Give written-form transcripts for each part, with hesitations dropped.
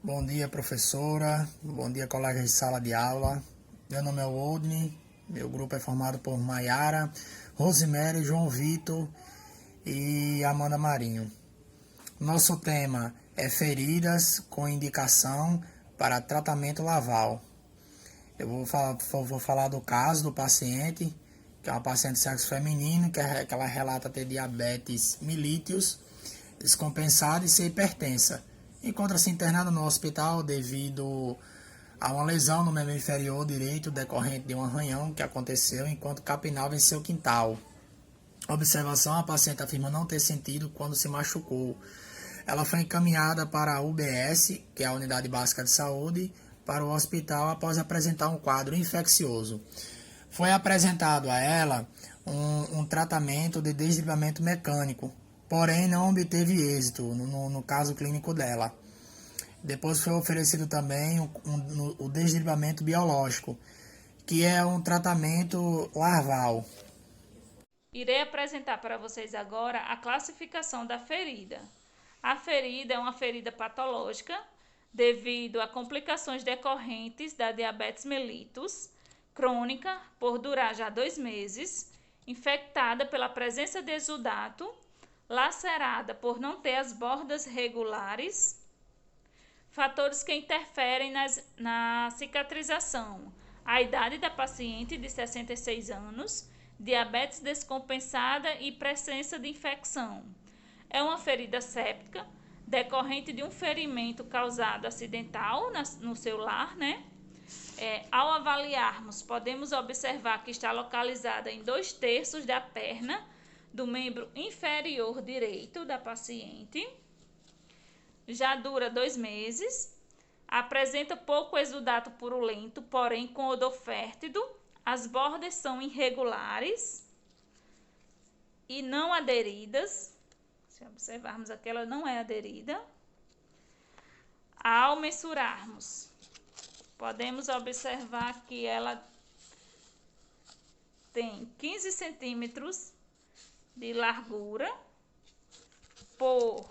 Bom dia, professora. Bom dia, colegas de sala de aula. Meu nome é Wodney. Meu grupo é formado por Maiara, Rosemary, João Vitor e Amanda Marinho. Nosso tema é feridas com indicação para tratamento laval. Eu vou falar do caso do paciente, que é uma paciente de sexo feminino, que ela relata ter diabetes mellitus, descompensada e ser hipertensa. Encontra-se internada no hospital devido a uma lesão no membro inferior direito decorrente de um arranhão que aconteceu enquanto capinava em seu quintal. Observação: a paciente afirma não ter sentido quando se machucou. Ela foi encaminhada para a UBS, que é a Unidade Básica de Saúde, para o hospital após apresentar um quadro infeccioso. Foi apresentado a ela um tratamento de desdobramento mecânico, porém não obteve êxito no caso clínico dela. Depois foi oferecido também o desdobramento biológico, que é um tratamento larval. Irei apresentar para vocês agora a classificação da ferida. A ferida é uma ferida patológica devido a complicações decorrentes da diabetes mellitus crônica por durar já 2 meses, infectada pela presença de exudato, lacerada por não ter as bordas regulares, fatores que interferem na cicatrização, a idade da paciente de 66 anos, diabetes descompensada e presença de infecção. É uma ferida séptica decorrente de um ferimento causado acidental no seu lar, ao avaliarmos, podemos observar que está localizada em 2/3 da perna do membro inferior direito da paciente. Já dura 2 meses. Apresenta pouco exudato purulento, porém com odor fértido. As bordas são irregulares e não aderidas. Se observarmos aqui, ela não é aderida. Ao mensurarmos, podemos observar que ela tem 15 centímetros de largura por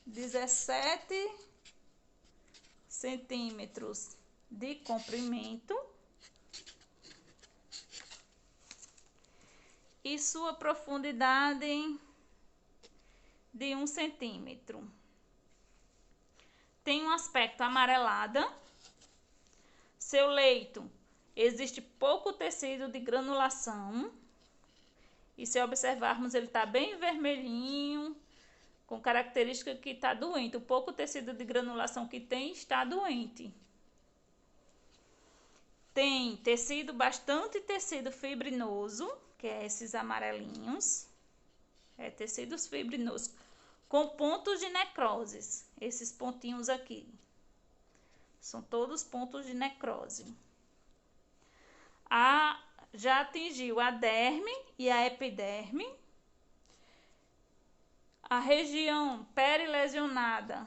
17 centímetros de comprimento e sua profundidade de 1 centímetro. Tem um aspecto amarelada. Seu leito existe pouco tecido de granulação. E se observarmos, ele está bem vermelhinho, com característica que está doente. O pouco tecido de granulação que tem está doente. Tem bastante tecido fibrinoso, que é esses amarelinhos. É tecidos fibrinosos, com pontos de necroses. Esses pontinhos aqui são todos pontos de necrose. Já atingiu a derme e a epiderme. A região perilesionada,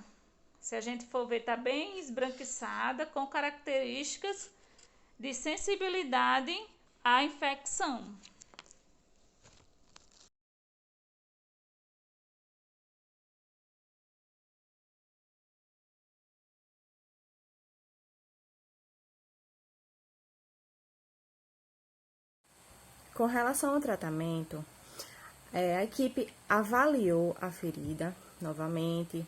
se a gente for ver, está bem esbranquiçada, com características de sensibilidade à infecção. Com relação ao tratamento, a equipe avaliou a ferida novamente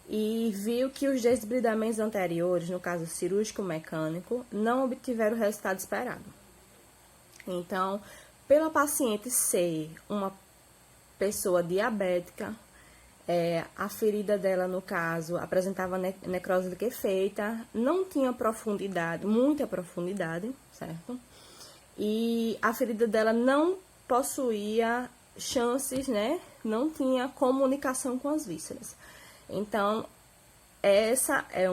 e viu que os desbridamentos anteriores, no caso cirúrgico mecânico, não obtiveram o resultado esperado. Então, pela paciente ser uma pessoa diabética, a ferida dela, no caso, apresentava necrose liquefeita, não tinha profundidade, muita profundidade, certo? E a ferida dela não possuía chances, não tinha comunicação com as vísceras. Então, essa é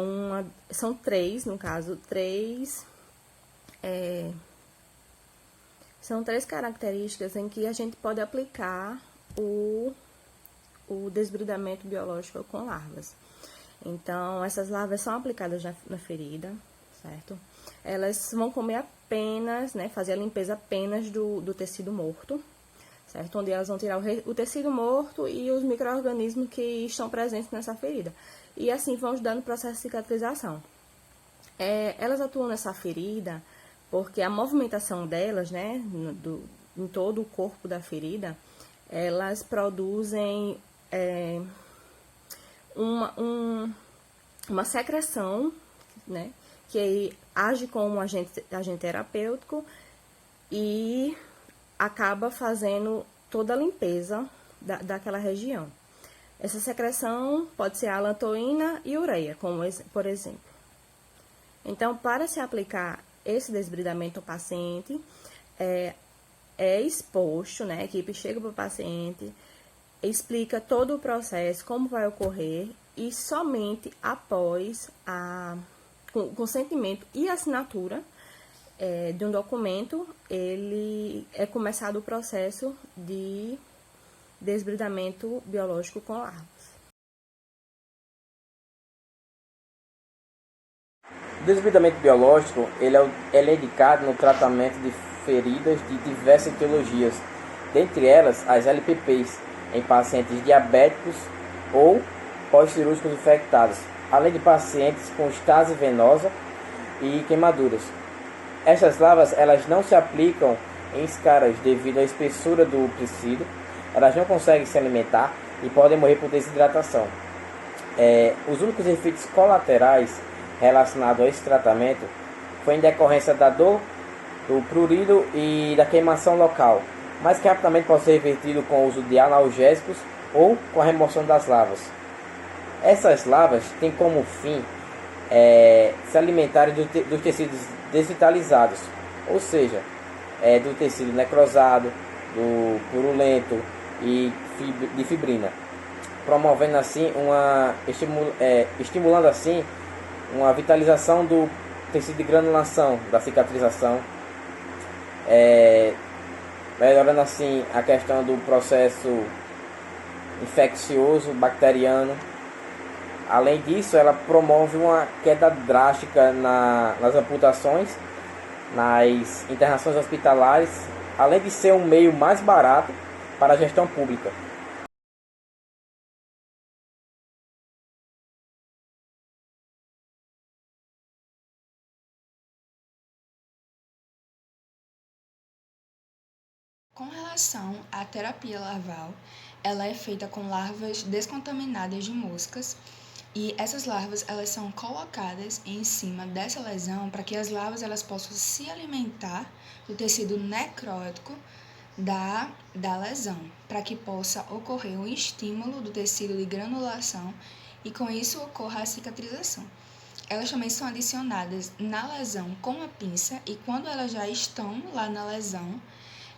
são três, no caso, são três características em que a gente pode aplicar o desbridamento biológico com larvas. Então, essas larvas são aplicadas na ferida, certo? Elas vão comer apenas, fazer a limpeza apenas do tecido morto, certo? Onde elas vão tirar o tecido morto e os micro-organismos que estão presentes nessa ferida. E assim vão ajudando o processo de cicatrização. Elas atuam nessa ferida porque a movimentação delas, né, em todo o corpo da ferida, elas produzem uma secreção, né, que age como um agente terapêutico e acaba fazendo toda a limpeza daquela região. Essa secreção pode ser a alantoína e ureia, por exemplo. Então, para se aplicar esse desbridamento ao paciente, é exposto, né? A equipe chega para o paciente, explica todo o processo, como vai ocorrer, e somente após com consentimento e assinatura de um documento, ele é começado o processo de desbridamento biológico com larvas. O desbridamento biológico ele é indicado no tratamento de feridas de diversas etiologias, dentre elas as LPPs, em pacientes diabéticos ou pós-cirúrgicos infectados, além de pacientes com estase venosa e queimaduras. Essas larvas elas não se aplicam em escaras devido à espessura do tecido, elas não conseguem se alimentar e podem morrer por desidratação. Os únicos efeitos colaterais relacionados a esse tratamento foi em decorrência da dor, do prurido e da queimação local, mas que rapidamente pode ser revertido com o uso de analgésicos ou com a remoção das larvas. Essas larvas têm como fim se alimentarem dos tecidos desvitalizados, ou seja, do tecido necrosado, do purulento e de fibrina, promovendo assim estimulando assim uma vitalização do tecido de granulação, da cicatrização, melhorando assim a questão do processo infeccioso bacteriano. Além disso, ela promove uma queda drástica nas amputações, nas internações hospitalares, além de ser um meio mais barato para a gestão pública. Com relação à terapia larval, ela é feita com larvas descontaminadas de moscas e essas larvas elas são colocadas em cima dessa lesão para que as larvas elas possam se alimentar do tecido necrótico da lesão, para que possa ocorrer o estímulo do tecido de granulação e com isso ocorra a cicatrização. Elas também são adicionadas na lesão com a pinça e quando elas já estão lá na lesão,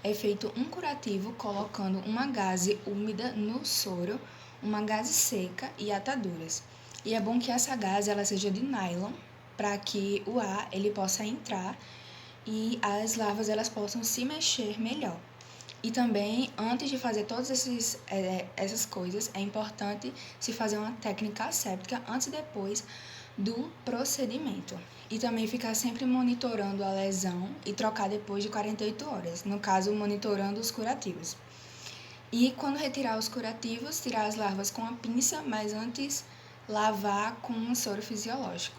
é feito um curativo colocando uma gaze úmida no soro, uma gaze seca e ataduras. E é bom que essa gaze ela seja de nylon, para que o ar ele possa entrar e as larvas elas possam se mexer melhor. E também, antes de fazer todas essas coisas, é importante se fazer uma técnica asséptica antes e depois do procedimento. E também ficar sempre monitorando a lesão e trocar depois de 48 horas, no caso, monitorando os curativos. E quando retirar os curativos, tirar as larvas com a pinça, mas antes lavar com um soro fisiológico.